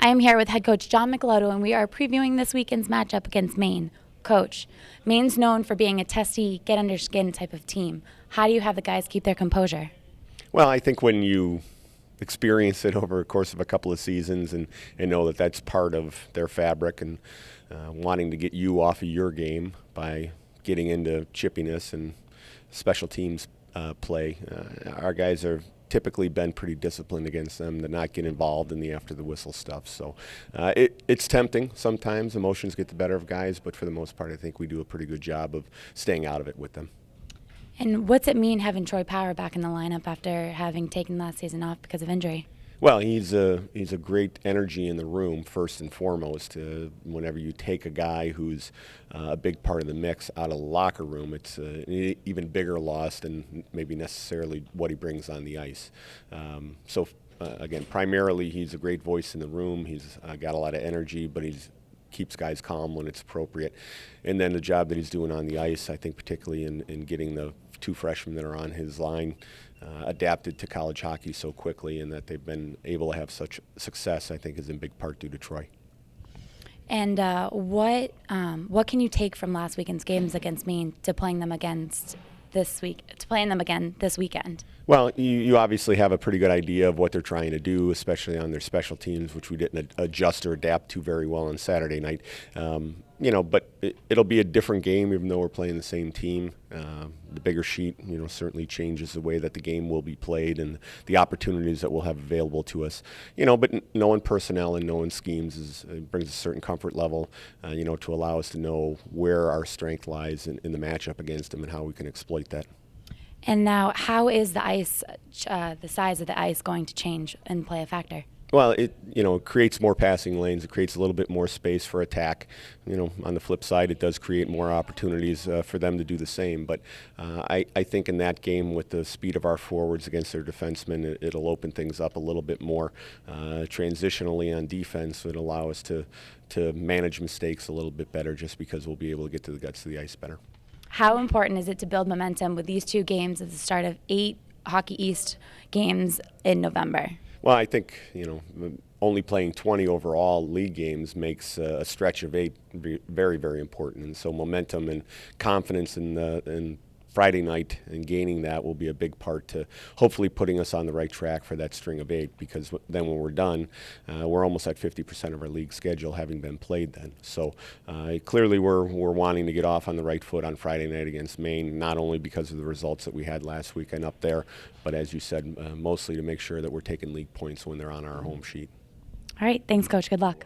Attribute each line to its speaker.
Speaker 1: I am here with head coach John Micheletto, and we are previewing this weekend's matchup against Maine. Coach, Maine's known for being a testy, get-under-skin type of team. How do you have the guys keep their composure?
Speaker 2: Well, I think when you experience it over the course of a couple of seasons and know that that's part of their fabric and wanting to get you off of your game by getting into chippiness and special teams play, our guys are typically been pretty disciplined against them to not get involved in the after the whistle stuff. So it's tempting sometimes. Emotions get the better of guys, but for the most part I think we do a pretty good job of staying out of it with them.
Speaker 1: And what's it mean having Troy Power back in the lineup after having taken last season off because of injury?
Speaker 2: Well, he's a great energy in the room, first and foremost. Whenever you take a guy who's a big part of the mix out of the locker room, it's an even bigger loss than maybe necessarily what he brings on the ice. Again, primarily he's a great voice in the room. He's got a lot of energy, but he's keeps guys calm when it's appropriate. And then the job that he's doing on the ice, I think particularly in getting the two freshmen that are on his line adapted to college hockey so quickly and that they've been able to have such success, I think is in big part due to Troy.
Speaker 1: And what can you take from last weekend's games against Maine to playing them again this weekend?
Speaker 2: Well, you obviously have a pretty good idea of what they're trying to do, especially on their special teams, which we didn't adjust or adapt to very well on Saturday night. But it'll be a different game, even though we're playing the same team. The bigger sheet, certainly changes the way that the game will be played and the opportunities that we'll have available to us. But knowing personnel and knowing schemes brings a certain comfort level, to allow us to know where our strength lies in the matchup against them and how we can exploit that.
Speaker 1: And now, how is the ice, the size of the ice, going to change and play a factor?
Speaker 2: Well, it creates more passing lanes. It creates a little bit more space for attack. On the flip side, it does create more opportunities for them to do the same. But I think in that game, with the speed of our forwards against their defensemen, it'll open things up a little bit more. Transitionally on defense, it'll allow us to manage mistakes a little bit better, just because we'll be able to get to the guts of the ice better.
Speaker 1: How important is it to build momentum with these two games at the start of 8 Hockey East games in November?
Speaker 2: Well, I think, only playing 20 overall league games makes a stretch of 8 very, very important. And so momentum and confidence in Friday night and gaining that will be a big part to hopefully putting us on the right track for that string of 8, because then when we're done, we're almost at 50% of our league schedule having been played then. So clearly we're wanting to get off on the right foot on Friday night against Maine, not only because of the results that we had last weekend up there, but as you said, mostly to make sure that we're taking league points when they're on our home sheet.
Speaker 1: All right. Thanks, Coach. Good luck.